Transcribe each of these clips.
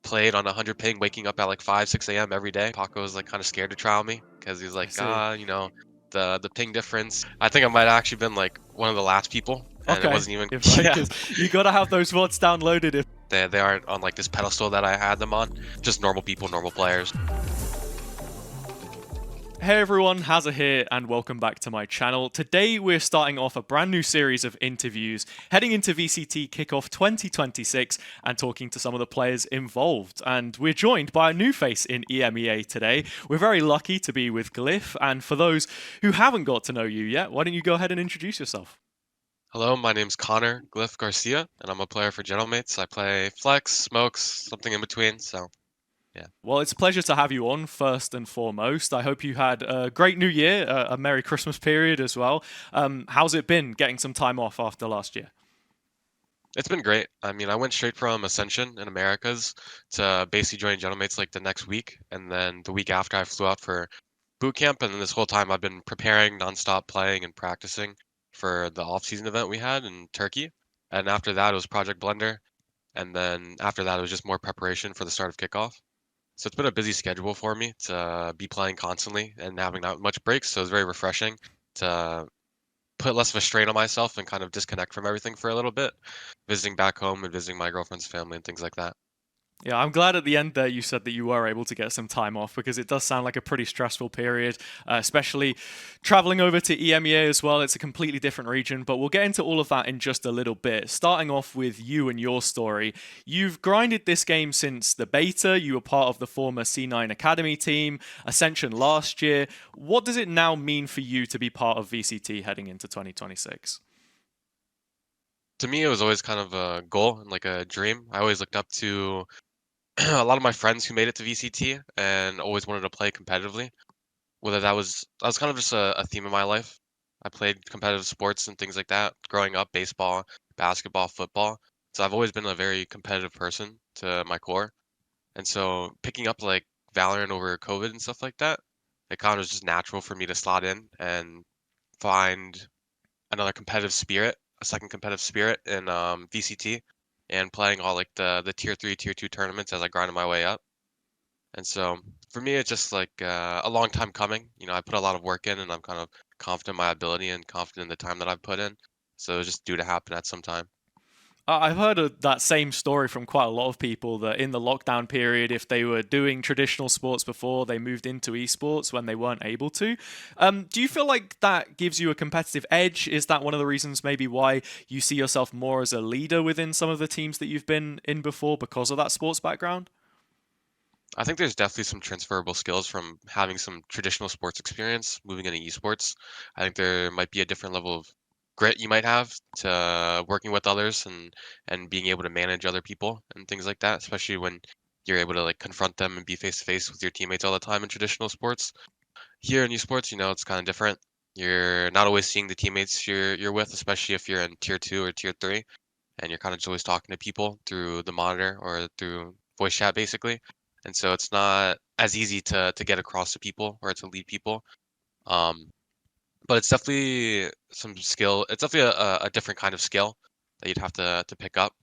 played on 100 ping, waking up at like 5, 6 a.m. every day. Paco was like kind of scared to trial me because he's I like, see. the ping difference. I think I might have actually been like one of the last people, and it Okay, wasn't even if yeah. because you gotta have those VODs downloaded. If They aren't on like this pedestal that I had them on. Just normal people, normal players. Hey everyone, Hazza here, and welcome back to my channel. Today we're starting off a brand new series of interviews, heading into VCT Kickoff 2026 and talking to some of the players involved. And we're joined by a new face in EMEA today. We're very lucky to be with Glyph, and for those who haven't got to know you yet, why don't you go ahead and introduce yourself? Hello, my name's Connor Glyph Garcia, and I'm a player for Gentlemates. I play Flex, Smokes, something in between, so yeah. Well, it's a pleasure to have you on, first and foremost. I hope you had a great new year, a Merry Christmas period as well. How's it been getting some time off after last year? It's been great. I mean, I went straight from Ascension in Americas to basically join Gentlemates like the next week, and then the week after I flew out for boot camp, and then this whole time I've been preparing nonstop, playing and practicing for the off-season event we had in Turkey. And after that, it was Project Blender, and then after that, it was just more preparation for the start of kickoff. So it's been a busy schedule for me to be playing constantly and having not much breaks. So it's very refreshing to put less of a strain on myself and kind of disconnect from everything for a little bit, visiting back home and visiting my girlfriend's family and things like that. Yeah, I'm glad at the end there you said that you were able to get some time off because it does sound like a pretty stressful period, especially traveling over to EMEA as well. It's a completely different region, but we'll get into all of that in just a little bit. Starting off with you and your story. You've grinded this game since the beta. You were part of the former C9 Academy team, Ascension last year. What does it now mean for you to be part of VCT heading into 2026? To me, it was always kind of a goal and like a dream. I always looked up to a lot of my friends who made it to VCT and always wanted to play competitively. Whether that was kind of just a theme in my life. I played competitive sports and things like that growing up, baseball, basketball, football. So I've always been a very competitive person to my core. And so picking up like Valorant over COVID and stuff like that, it kind of was just natural for me to slot in and find another competitive spirit, a second competitive spirit in VCT and playing all like the tier 3, tier 2 tournaments as I grinded my way up. And so for me, it's just like a long time coming. I put a lot of work in and I'm kind of confident in my ability and confident in the time that I've put in. So it was just due to happen at some time. I've heard of that same story from quite a lot of people that in the lockdown period, if they were doing traditional sports before, they moved into esports when they weren't able to. Do you feel like that gives you a competitive edge? Is that one of the reasons maybe why you see yourself more as a leader within some of the teams that you've been in before because of that sports background? I think there's definitely some transferable skills from having some traditional sports experience, moving into esports. I think there might be a different level of grit you might have to working with others and being able to manage other people and things like that, especially when you're able to like confront them and be face to face with your teammates all the time in traditional sports. Here in esports, it's kind of different. You're not always seeing the teammates you're with, especially if you're in tier 2 or tier 3, and you're kind of just always talking to people through the monitor or through voice chat basically. And so it's not as easy to get across to people or to lead people. Um, but it's definitely some skill. It's definitely a different kind of skill that you'd have to pick up,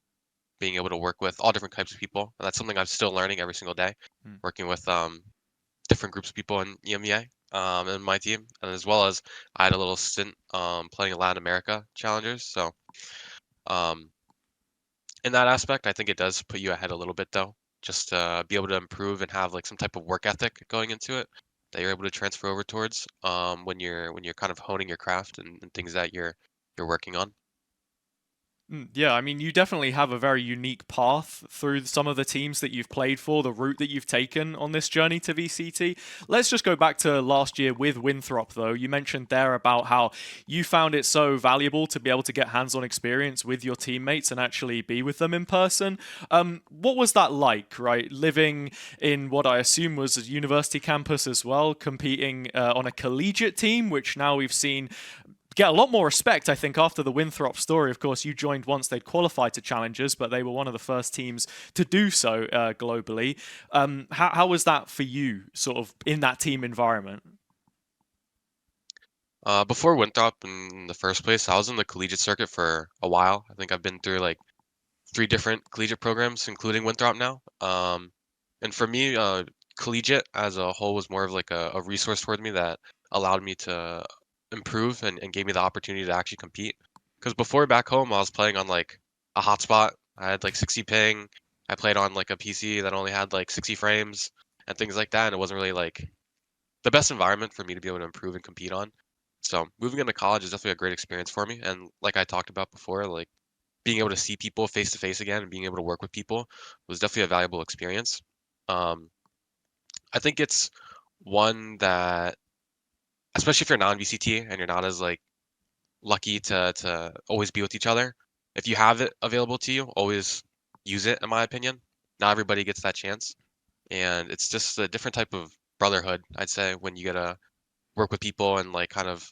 being able to work with all different types of people. And that's something I'm still learning every single day, Hmm. working with different groups of people in EMEA in my team, and as well as I had a little stint playing in Latin America challengers. So um, in that aspect, I think it does put you ahead a little bit though, just to be able to improve and have like some type of work ethic going into it that you're able to transfer over towards when you're kind of honing your craft and things that you're working on. Yeah, I mean, you definitely have a very unique path through some of the teams that you've played for, the route that you've taken on this journey to VCT. Let's just go back to last year with Winthrop, though. You mentioned there about how you found it so valuable to be able to get hands on experience with your teammates and actually be with them in person. What was that like, right? Living in what I assume was a university campus as well, competing on a collegiate team, which now we've seen get a lot more respect, I think, after the Winthrop story. Of course, you joined once they'd qualified to challengers, but they were one of the first teams to do so globally. How was that for you, sort of in that team environment? Before Winthrop in the first place, I was in the collegiate circuit for a while. I think I've been through like 3 different collegiate programs, including Winthrop now. And for me, collegiate as a whole was more of like a resource toward me that allowed me to improve and gave me the opportunity to actually compete. Because before back home, I was playing on like a hotspot. I had like 60 ping. I played on like a PC that only had like 60 frames and things like that. And it wasn't really like the best environment for me to be able to improve and compete on. So moving into college is definitely a great experience for me. And like I talked about before, like being able to see people face to face again and being able to work with people was definitely a valuable experience. Um, I think it's one that, especially if you're non VCT and you're not as like lucky to always be with each other, if you have it available to you, always use it, in my opinion. Not everybody gets that chance, and it's just a different type of brotherhood, I'd say, when you get to work with people and like kind of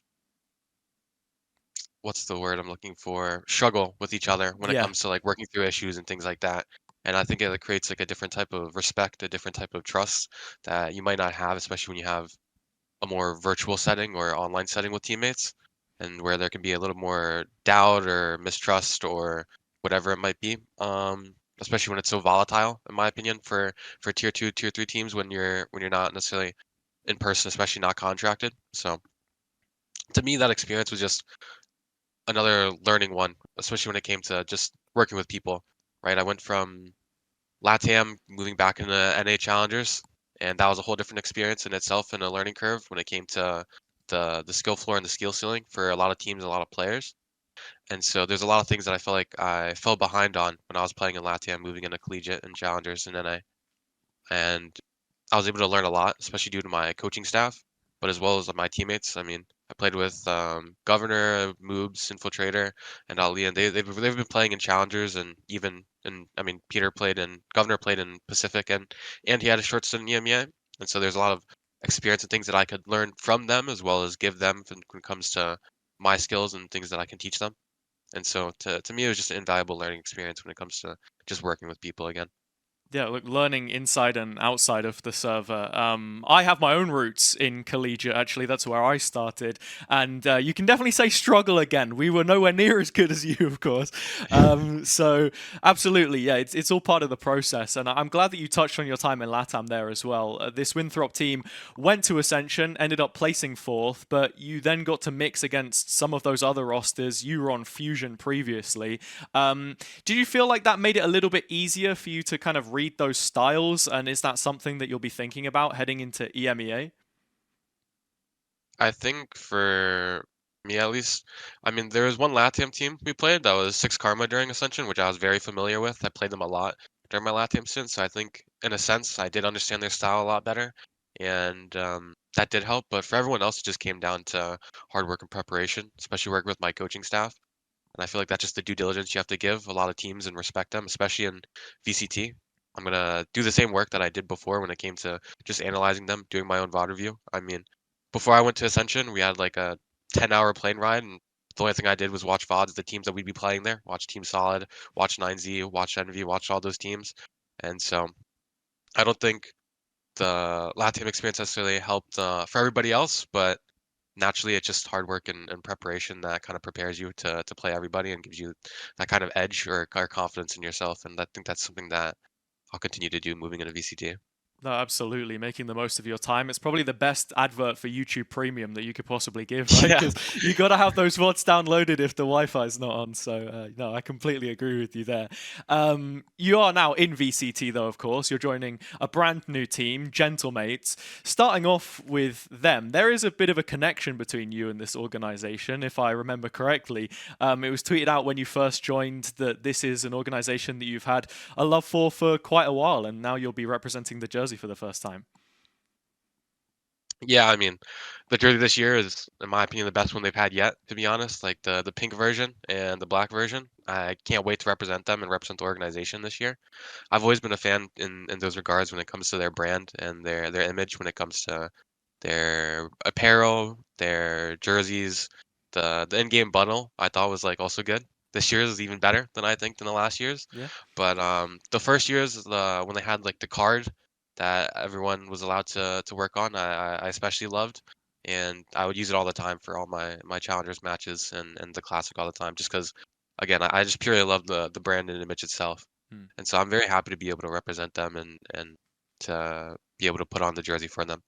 what's the word I'm looking for? Struggle with each other when it Yeah. comes to like working through issues and things like that. And I think it creates like a different type of respect, a different type of trust that you might not have, especially when you have a more virtual setting or online setting with teammates, and where there can be a little more doubt or mistrust or whatever it might be. Especially when it's so volatile, in my opinion, for tier two, tier three teams when you're not necessarily in person, especially not contracted. So to me, that experience was just another learning one, especially when it came to just working with people, right? I went from LATAM moving back into NA Challengers, and that was a whole different experience in itself and a learning curve when it came to the skill floor and the skill ceiling for a lot of teams and a lot of players. And so there's a lot of things that I feel like I fell behind on when I was playing in LATAM, moving into collegiate and challengers and NA. And I was able to learn a lot, especially due to my coaching staff, but as well as my teammates. I mean, I played with Governor, Moobs, Infiltrator, and Ali, and they've been playing in challengers and even and I mean Peter played in Governor played in Pacific and he had a short stint in EMEA, and so there's a lot of experience and things that I could learn from them as well as give them when it comes to my skills and things that I can teach them. And so to me, it was just an invaluable learning experience when it comes to just working with people again. Yeah, look, learning inside and outside of the server. I have my own roots in collegiate, actually. That's where I started. And you can definitely say struggle again. We were nowhere near as good as you, of course. So, absolutely, yeah, it's all part of the process. And I'm glad that you touched on your time in LATAM there as well. This Winthrop team went to Ascension, ended up placing fourth, but you then got to mix against some of those other rosters. You were on Fusion previously. Did you feel like that made it a little bit easier for you to kind of read those styles? And is that something that you'll be thinking about heading into EMEA? I think for me at least, I mean, there was one LATAM team we played that was Six Karma during Ascension, which I was very familiar with. I played them a lot during my LATAM stint, so I think in a sense I did understand their style a lot better, and that did help. But for everyone else, it just came down to hard work and preparation, especially working with my coaching staff. And I feel like that's just the due diligence you have to give a lot of teams and respect them, especially in VCT. I'm gonna do the same work that I did before when it came to just analyzing them, doing my own VOD review. I mean, before I went to Ascension, we had like a 10-hour plane ride, and the only thing I did was watch VODs of the teams that we'd be playing there, watch Team Solid, watch 9Z, watch Envy, watch all those teams. And so I don't think the LATAM experience necessarily helped for everybody else, but naturally it's just hard work and preparation that kind of prepares you to play everybody and gives you that kind of edge or confidence in yourself. And I think that's something that I'll continue to do moving into VCT. No, absolutely. Making the most of your time. It's probably the best advert for YouTube Premium that you could possibly give, right? Yeah. Because you got to have those VODs downloaded if the Wi-Fi is not on. So, no, I completely agree with you there. You are now in VCT, though, of course. You're joining a brand new team, Gentlemates. Starting off with them, there is a bit of a connection between you and this organization, if I remember correctly. It was tweeted out when you first joined that this is an organization that you've had a love for quite a while, and now you'll be representing the jersey for the first time. Yeah, I mean, the jersey this year is, in my opinion, the best one they've had yet, to be honest. Like the pink version and the black version. I can't wait to represent them and represent the organization this year. I've always been a fan in those regards when it comes to their brand and their image when it comes to their apparel, their jerseys, the in-game bundle I thought was like also good. This year's is even better than I think than the last year's. Yeah. But the first years when they had like the card that everyone was allowed to work on, I especially loved, and I would use it all the time for all my challengers matches and the classic all the time, just because again, I just purely love the brand and image itself. Hmm. And so I'm very happy to be able to represent them and to be able to put on the jersey for them.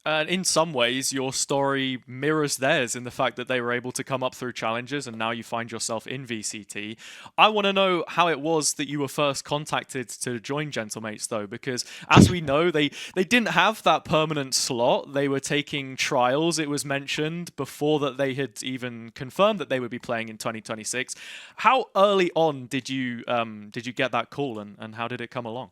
And in some ways, your story mirrors theirs in the fact that they were able to come up through challenges and now you find yourself in VCT. I want to know how it was that you were first contacted to join Gentlemates, though, because as we know, they didn't have that permanent slot. They were taking trials, it was mentioned, before that they had even confirmed that they would be playing in 2026. How early on did you get that call and how did it come along?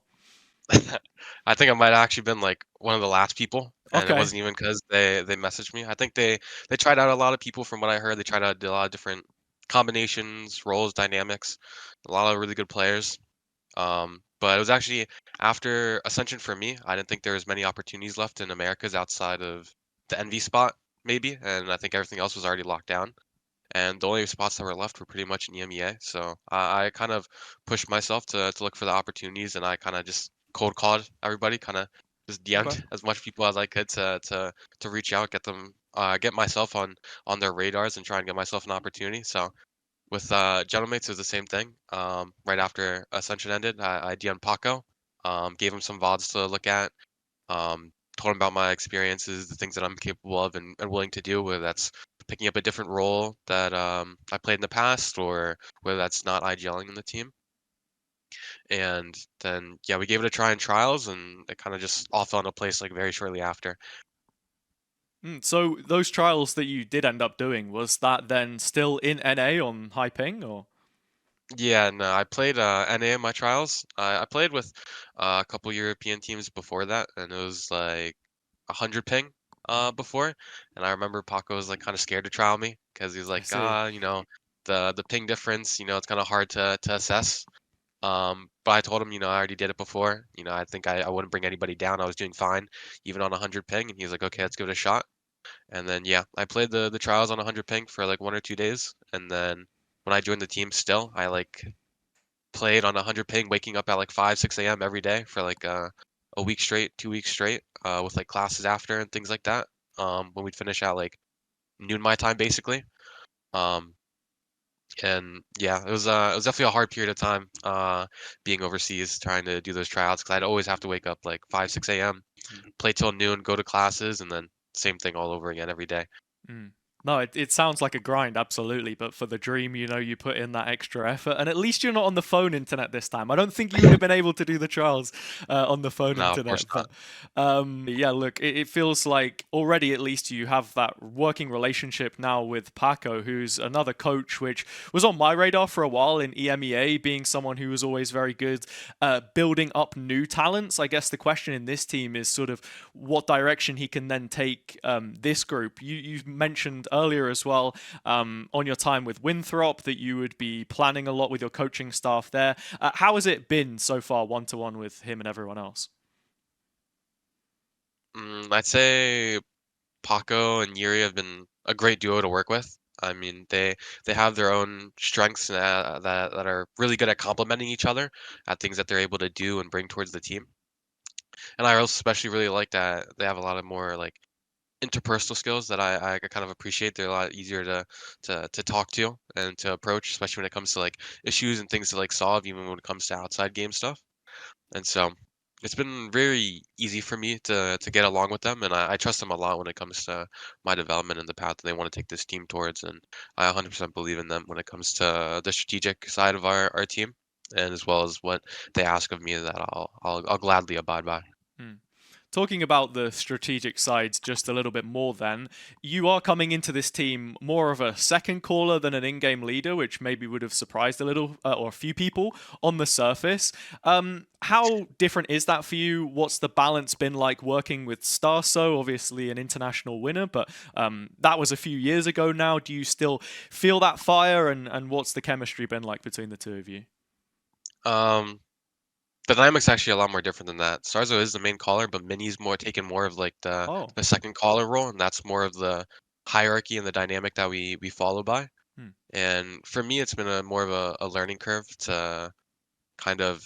I think I might have actually been like one of the last people, and it Okay. wasn't even because they messaged me. I think they tried out a lot of people from what I heard. They tried out a lot of different combinations, roles, dynamics, a lot of really good players. But it was actually after Ascension for me. I didn't think there was many opportunities left in Americas outside of the Envy spot, maybe, and I think everything else was already locked down. And the only spots that were left were pretty much in EMEA. So I kind of pushed myself to look for the opportunities, and I kind of just cold called everybody, kind of just Okay. DM'd as much people as I could to reach out, get myself on their radars, and try and get myself an opportunity. So with Gentlemates, it was the same thing. Right after Ascension ended, I DM'd Paco, gave him some VODs to look at, told him about my experiences, the things that I'm capable of and willing to do, whether that's picking up a different role that I played in the past or whether that's not IGLing in the team. And then, yeah, we gave it a try in trials and it kind of just all fell into place like very shortly after. So those trials that you did end up doing, was that then still in NA on high ping or? Yeah, no, I played NA in my trials. I played with a couple European teams before that, and it was like 100 ping before. And I remember Paco was like kind of scared to trial me because he was I like, see. the ping difference, it's kind of hard to assess. But I told him, I already did it before. I think I wouldn't bring anybody down. I was doing fine, even on 100 ping. And he was like, okay, let's give it a shot. And then yeah, I played the trials on 100 ping for like 1 or 2 days, and then when I joined the team, still I like played on 100 ping, waking up at like 5, 6 a.m. every day for like a week straight, 2 weeks straight, with like classes after and things like that. When we'd finish at like noon my time, basically. Um, and yeah, it was definitely a hard period of time, being overseas trying to do those tryouts because I'd always have to wake up like 5, 6 a.m., play till noon, go to classes, and then same thing all over again every day. Mm. No, it sounds like a grind, absolutely. But for the dream, you put in that extra effort, and at least you're not on the phone internet this time. I don't think you would have been able to do the trials on the phone No, of course internet. not. But yeah, look, it feels like already at least you have that working relationship now with Paco, who's another coach, which was on my radar for a while in EMEA, being someone who was always very good building up new talents. I guess the question in this team is sort of what direction he can then take this group. You mentioned earlier as well on your time with Winthrop that you would be planning a lot with your coaching staff there. How has it been so far, one to one with him and everyone else? I'd say Paco and Yuri have been a great duo to work with. I mean, they have their own strengths that are really good at complementing each other at things that they're able to do and bring towards the team. And I also especially really like that they have a lot of more like interpersonal skills that I kind of appreciate. They're a lot easier to talk to and to approach, especially when it comes to like issues and things to like solve, even when it comes to outside game stuff. And so it's been very easy for me to get along with them, and I trust them a lot when it comes to my development and the path that they want to take this team towards. And I 100% believe in them when it comes to the strategic side of our team, and as well as what they ask of me that I'll gladly abide by. Hmm. Talking about the strategic sides just a little bit more, then, you are coming into this team more of a second caller than an in game leader, which maybe would have surprised a little or a few people on the surface. How different is that for you? What's the balance been like working with Starso, obviously an international winner, but that was a few years ago now. Do you still feel that fire, and what's the chemistry been like between the two of you? Um, the dynamic's actually a lot more different than that. Starzo is the main caller, but Minnie's more taken more of like the Oh. the second caller role, and that's more of the hierarchy and the dynamic that we follow by. Hmm. And for me, it's been a more of a learning curve to kind of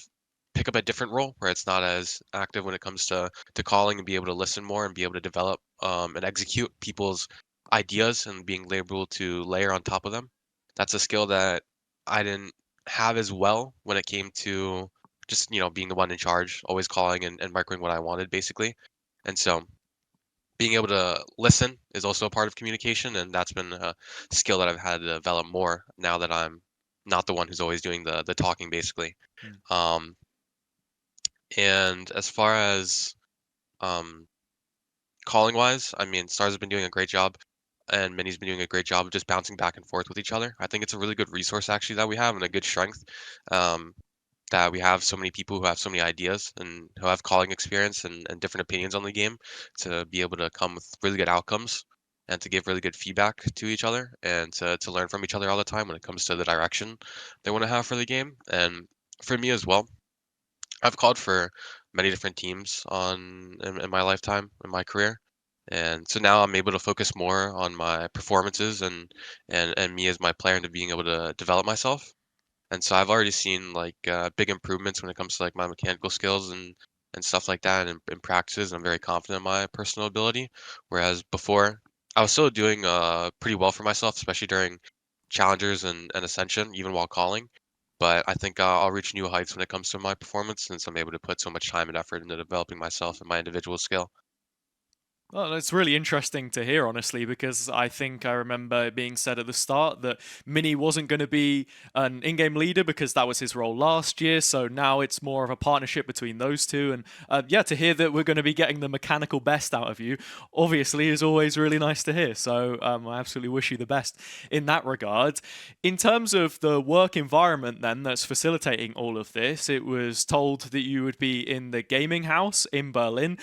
pick up a different role where it's not as active when it comes to calling and be able to listen more and be able to develop and execute people's ideas and being able to layer on top of them. That's a skill that I didn't have as well when it came to just, being the one in charge, always calling and microing what I wanted, basically. And so being able to listen is also a part of communication, and that's been a skill that I've had to develop more now that I'm not the one who's always doing the talking, basically. Mm. Um, and as far as um, calling wise, I mean, Stars has been doing a great job, and Minnie's been doing a great job of just bouncing back and forth with each other. I think it's a really good resource actually that we have and a good strength. Um, that we have so many people who have so many ideas and who have calling experience and different opinions on the game to be able to come with really good outcomes and to give really good feedback to each other and to learn from each other all the time when it comes to the direction they want to have for the game. And for me as well, I've called for many different teams in my lifetime, in my career. And so now I'm able to focus more on my performances and me as my player and to being able to develop myself. And so I've already seen like big improvements when it comes to like my mechanical skills and stuff like that in practices. And I'm very confident in my personal ability. Whereas before, I was still doing pretty well for myself, especially during challengers and ascension, even while calling. But I think I'll reach new heights when it comes to my performance since I'm able to put so much time and effort into developing myself and my individual skill. Well, it's really interesting to hear, honestly, because I think I remember it being said at the start that Mini wasn't going to be an in-game leader because that was his role last year. So now it's more of a partnership between those two. And yeah, to hear that we're going to be getting the mechanical best out of you, obviously, is always really nice to hear. So I absolutely wish you the best in that regard. In terms of the work environment, then that's facilitating all of this, it was told that you would be in the gaming house in Berlin.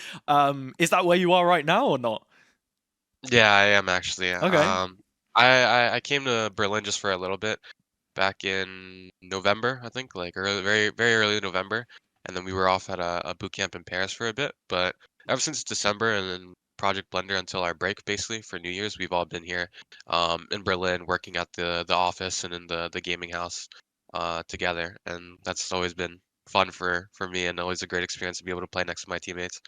Is that where you are right now or not? Yeah, I am actually. Okay. I came to Berlin just for a little bit back in November, I think, like early, very very early November, and then we were off at a boot camp in Paris for a bit. But ever since December and then Project Blender until our break, basically for New Year's, we've all been here in Berlin, working at the office and in the gaming house together, and that's always been fun for me and always a great experience to be able to play next to my teammates.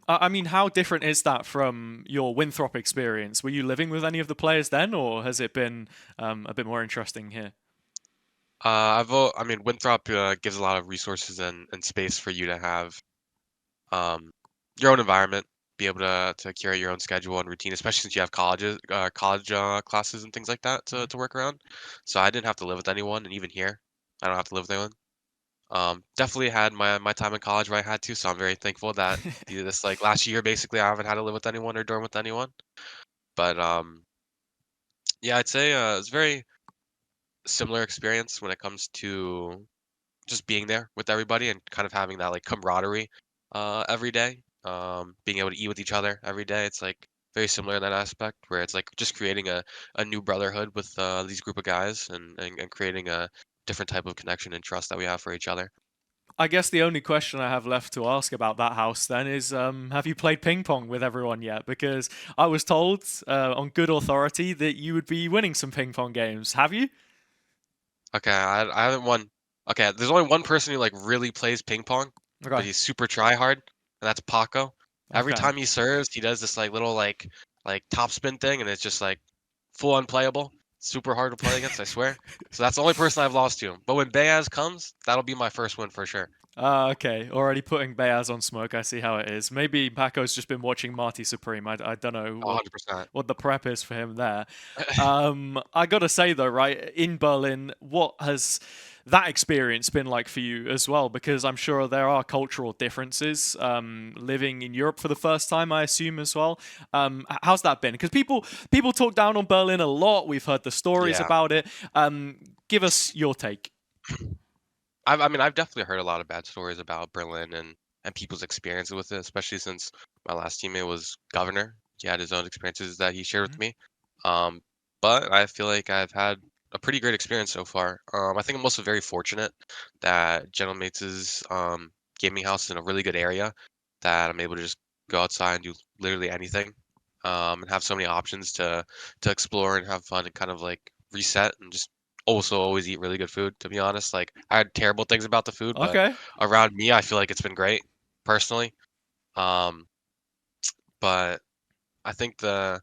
I mean, how different is that from your Winthrop experience? Were you living with any of the players then, or has it been a bit more interesting here? I mean, Winthrop gives a lot of resources and space for you to have um, your own environment, be able to curate your own schedule and routine, especially since you have college classes and things like that to work around. So I didn't have to live with anyone, and even here, I don't have to live with anyone. Definitely had my time in college where I had to, so I'm very thankful that this like last year basically I haven't had to live with anyone or dorm with anyone. But yeah, I'd say it's very similar experience when it comes to just being there with everybody and kind of having that like camaraderie every day. Being able to eat with each other every day. It's like very similar in that aspect where it's like just creating a new brotherhood with these group of guys and creating a different type of connection and trust that we have for each other. I guess the only question I have left to ask about that house then is have you played ping pong with everyone yet? Because I was told on good authority that you would be winning some ping pong games. Have you? Okay, I haven't won. Okay, there's only one person who like really plays ping pong, but Okay. he's super try hard, and that's Paco. Every Okay. time he serves, he does this like little like top spin thing, and it's just like full unplayable. Super hard to play against, I swear. So that's the only person I've lost to. But when Bayaz comes, that'll be my first win for sure. Okay. Already putting Beaz on smoke. I see how it is. Maybe Paco's just been watching Marty Supreme. I don't know 100%. what the prep is for him there. I gotta say though, right, in Berlin, what has that experience been like for you as well? Because I'm sure there are cultural differences. Living in Europe for the first time, I assume as well. How's that been? Because people talk down on Berlin a lot. We've heard the stories Yeah. about it. Give us your take. I mean, I've definitely heard a lot of bad stories about Berlin and people's experiences with it, especially since my last teammate was governor. He had his own experiences that he shared with me. Um, but I feel like I've had a pretty great experience so far. I think I'm also very fortunate that General Mates' gaming house is in a really good area that I'm able to just go outside and do literally anything, and have so many options to explore and have fun and kind of like reset and just also always eat really good food, to be honest. Like I had terrible things about the food, but Okay. around me, I feel like it's been great personally. Um, but I think I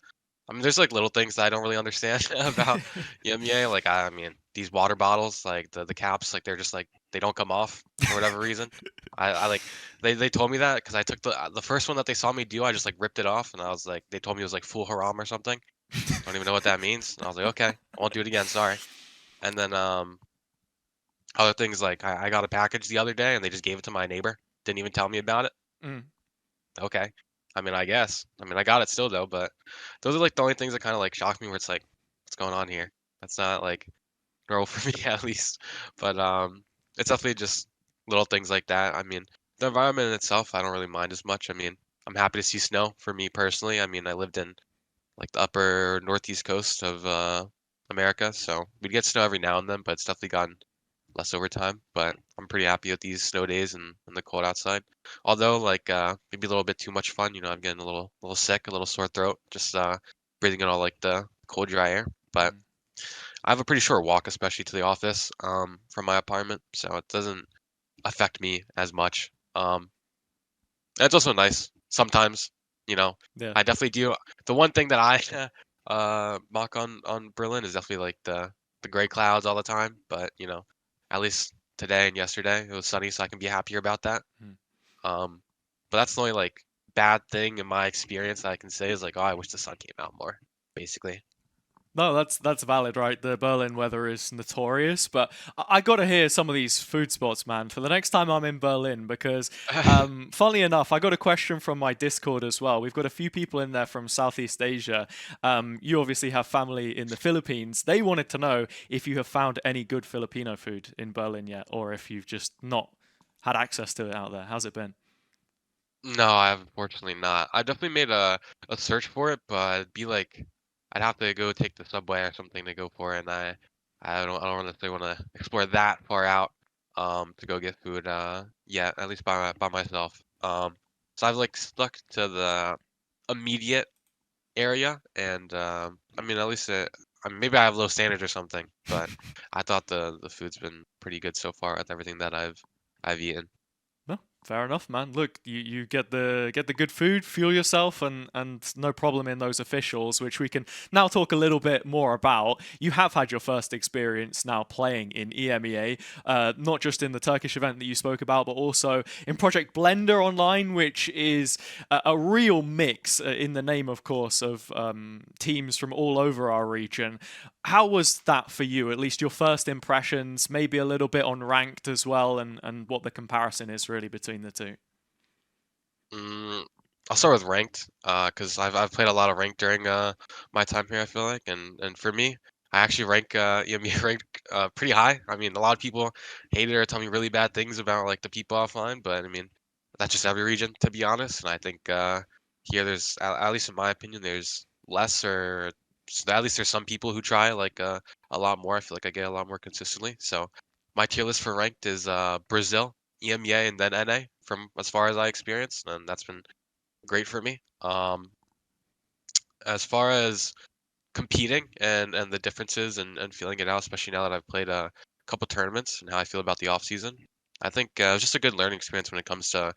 mean, there's like little things that I don't really understand about EMEA. Like, I mean, these water bottles, like the caps, like they're just like they don't come off for whatever reason. I like they told me that because I took the first one that they saw me do, I just like ripped it off, and I was like, they told me it was like full haram or something. Don't even know what that means. And I was like, okay, I won't do it again. Sorry. And then other things like I got a package the other day and they just gave it to my neighbor. Didn't even tell me about it. Mm. Okay. I mean, I guess. I mean, I got it still though, but those are like the only things that kind of like shock me where it's like, what's going on here? That's not like normal for me at least. But it's definitely just little things like that. I mean, the environment in itself, I don't really mind as much. I mean, I'm happy to see snow for me personally. I mean, I lived in like the upper northeast coast of America, so we'd get snow every now and then, but it's definitely gotten less over time. But I'm pretty happy with these snow days and the cold outside. Although like maybe a little bit too much fun, you know, I'm getting a little sick, a little sore throat, just breathing in all like the cold dry air. But Mm. I have a pretty short walk, especially to the office from my apartment, so it doesn't affect me as much. And it's also nice sometimes, you know. Yeah. I definitely do. The one thing that I mock on Berlin is definitely like the gray clouds all the time, but you know, at least today and yesterday it was sunny, so I can be happier about that. Mm. Um, but that's the only like bad thing in my experience that I can say is like, oh, I wish the sun came out more, basically. No, that's valid, right? The Berlin weather is notorious, but I got to hear some of these food spots, man, for the next time I'm in Berlin. Because, funnily enough, I got a question from my Discord as well. We've got a few people in there from Southeast Asia. You obviously have family in the Philippines. They wanted to know if you have found any good Filipino food in Berlin yet, or if you've just not had access to it out there. How's it been? No, I have unfortunately not. I definitely made a search for it, but it'd be like I'd have to go take the subway or something to go for it, and I don't necessarily want to explore that far out to go get food yet, at least by myself. So I've like stuck to the immediate area, and I mean at least I mean, maybe I have low standards or something, but I thought the food's been pretty good so far with everything that I've eaten. No, fair enough, man. Look, you get the good food, fuel yourself, and no problem in those officials, which we can now talk a little bit more about. You have had your first experience now playing in EMEA, not just in the Turkish event that you spoke about, but also in Project Blender Online, which is a real mix, in the name, of course, of teams from all over our region. How was that for you? At least your first impressions, maybe a little bit on ranked as well, and what the comparison is really between the two. Mm, I'll start with ranked, because I've played a lot of ranked during my time here. I feel like, and for me, I actually rank EMEA ranked pretty high. I mean, a lot of people hate it or tell me really bad things about like the people offline, but I mean, that's just every region, to be honest. And I think here there's at least in my opinion, there's less or at least there's some people who try like a lot more. I feel like I get a lot more consistently. So my tier list for ranked is Brazil, EMEA, and then NA from as far as I experienced, and that's been great for me. As far as competing and the differences and feeling it out, especially now that I've played a couple tournaments and how I feel about the off season, I think it was just a good learning experience when it comes to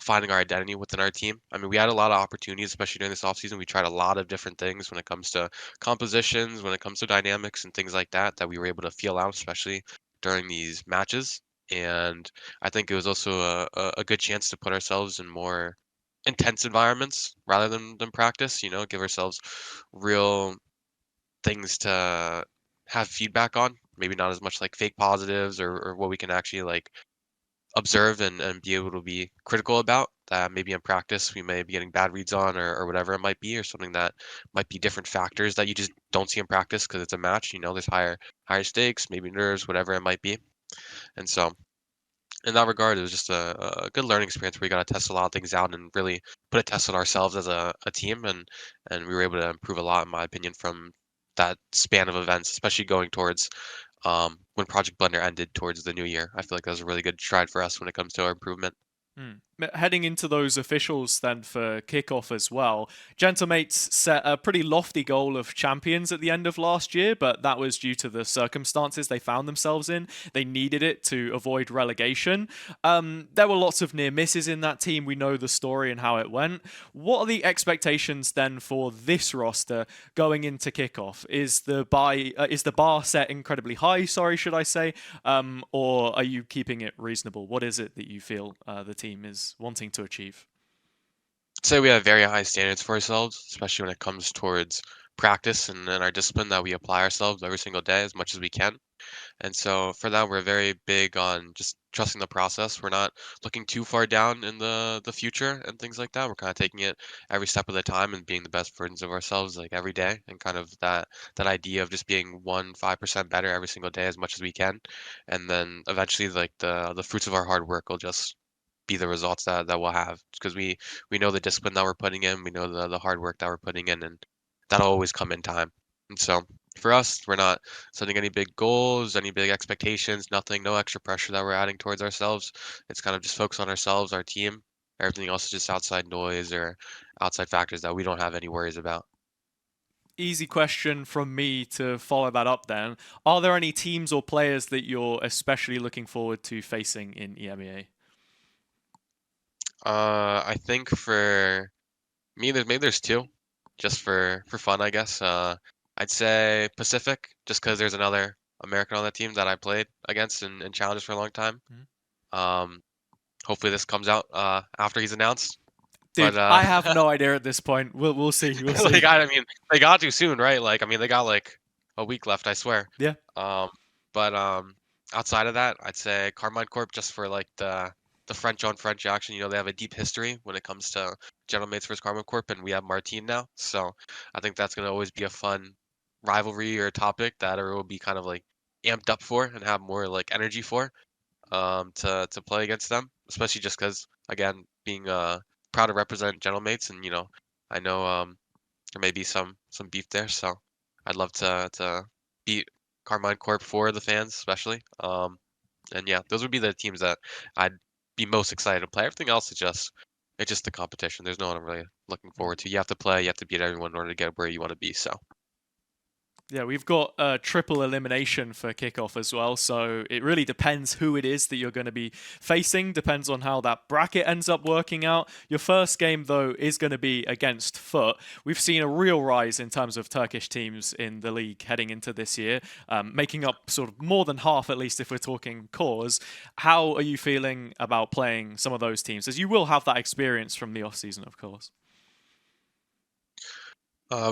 finding our identity within our team. I mean, we had a lot of opportunities, especially during this off season. We tried a lot of different things when it comes to compositions, when it comes to dynamics and things like that, that we were able to feel out, especially during these matches. And I think it was also a good chance to put ourselves in more intense environments rather than practice, you know, give ourselves real things to have feedback on. Maybe not as much like fake positives or what we can actually like observe and be able to be critical about that maybe in practice we may be getting bad reads on or whatever it might be or something that might be different factors that you just don't see in practice because it's a match, you know, there's higher stakes, maybe nerves, whatever it might be. And so in that regard, it was just a good learning experience where we got to test a lot of things out and really put a test on ourselves as a team, and we were able to improve a lot, in my opinion, from that span of events, especially going towards when Project Blender ended towards the new year. I feel like that was a really good stride for us when it comes to our improvement. Hmm. Heading into those officials then for kickoff as well, Gentlemates set a pretty lofty goal of champions at the end of last year, but that was due to the circumstances they found themselves in. They needed it to avoid relegation. There were lots of near misses in that team. We know the story and how it went. What are the expectations then for this roster going into kickoff? Is the bar set incredibly high? Sorry, should I say? Or are you keeping it reasonable? What is it that you feel the team is wanting to achieve? Say we have very high standards for ourselves, especially when it comes towards practice and our discipline that we apply ourselves every single day as much as we can. And so for that, we're very big on just trusting the process. We're not looking too far down in the future and things like that. We're kind of taking it every step of the time and being the best versions of ourselves like every day, and kind of that idea of just being 5% better every single day as much as we can. And then eventually like the fruits of our hard work will just be the results that we'll have, because we know the discipline that we're putting in, we know the hard work that we're putting in, and that'll always come in time. And so for us, we're not setting any big goals, any big expectations, nothing, no extra pressure that we're adding towards ourselves. It's kind of just focus on ourselves, our team. Everything else is just outside noise or outside factors that we don't have any worries about. Easy question from me to follow that up then. Are there any teams or players that you're especially looking forward to facing in EMEA? I think for me, there's two, just for fun, I guess. I'd say Pacific, just because there's another American on that team that I played against in challenges for a long time. Mhm. Um, Hopefully this comes out after he's announced. But Dude, I have no idea at this point. We'll see. We'll see. I mean, they got to soon, right? Like, I mean, they got like a week left, I swear. Yeah. Um, but outside of that, I'd say Carmine Corp, just for like the French on French action. You know, they have a deep history when it comes to Gentleman's versus Carmine Corp, and we have Martine now. So I think that's gonna always be a fun rivalry or topic that will be kind of like amped up for and have more like energy for to play against them, especially just because again being proud to represent Gentlemates, and you know I know there may be some beef there, so I'd love to beat Carmine Corp for the fans especially. And yeah, those would be the teams that I'd be most excited to play. Everything else is just it's just the competition. There's no one I'm really looking forward to. You have to play, you have to beat everyone in order to get where you want to be. So Yeah, we've got a triple elimination for kickoff as well, so it really depends who it is that you're going to be facing, depends on how that bracket ends up working out. Your first game, though, is going to be against Foot. We've seen a real rise in terms of Turkish teams in the league heading into this year, making up sort of more than half, at least if we're talking cores. How are you feeling about playing some of those teams, as you will have that experience from the off-season, of course?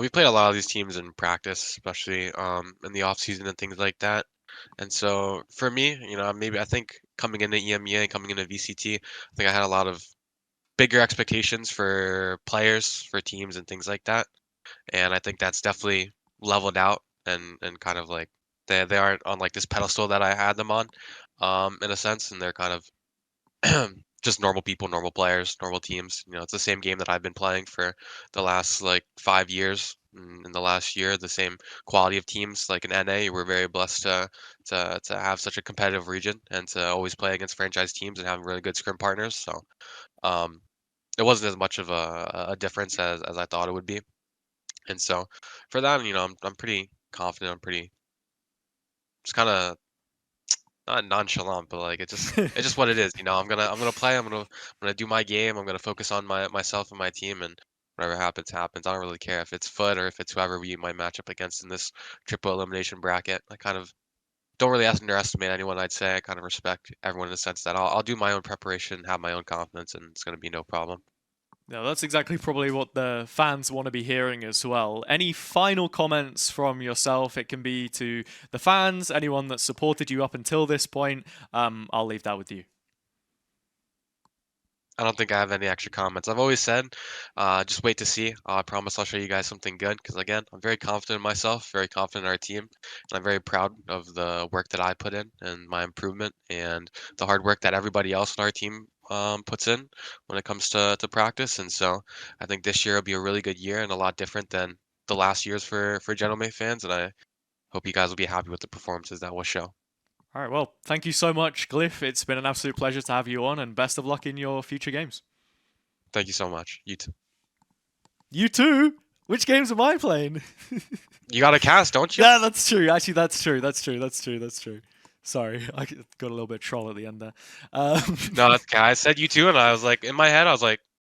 we played a lot of these teams in practice, especially in the off season and things like that. And so for me, you know, maybe I think coming into EMEA and coming into VCT, I think I had a lot of bigger expectations for players, for teams, and things like that. And I think that's definitely leveled out and kind of like they aren't on like this pedestal that I had them on, in a sense, and they're kind of just normal people, normal players, normal teams. You know, it's the same game that I've been playing for the last like 5 years. In the last year, the same quality of teams. Like in NA, we're very blessed to have such a competitive region and to always play against franchise teams and have really good scrim partners. So um, it wasn't as much of a difference as I thought it would be. And so for that, you know, I'm pretty confident. I'm pretty just kind of not nonchalant, but like it's just what it is. You know, I'm gonna play. I'm gonna do my game. I'm gonna focus on myself and my team, and whatever happens, happens. I don't really care if it's Foot or if it's whoever we might match up against in this triple elimination bracket. I kind of don't really underestimate anyone. I'd say I kind of respect everyone in the sense that I'll do my own preparation, have my own confidence, and it's gonna be no problem. No, that's exactly probably what the fans want to be hearing as well. Any final comments from yourself? It can be to the fans, anyone that supported you up until this point. I'll leave that with you. I don't think I have any extra comments. I've always said, just wait to see. I promise I'll show you guys something good. Because again, I'm very confident in myself, very confident in our team, and I'm very proud of the work that I put in and my improvement and the hard work that everybody else in our team puts in when it comes to practice. And so I think this year will be a really good year and a lot different than the last years for Gentleman fans. And I hope you guys will be happy with the performances that we'll show. All right, well, thank you so much, Glyph. It's been an absolute pleasure to have you on, and best of luck in your future games. Thank you so much. You too. You too? Which games am I playing? You got a cast, don't you? Yeah, that's true. Actually, that's true. That's true. That's true. That's true. Sorry, I got a little bit troll at the end there. No, that's okay. I said you too, and I was like, in my head, I was like,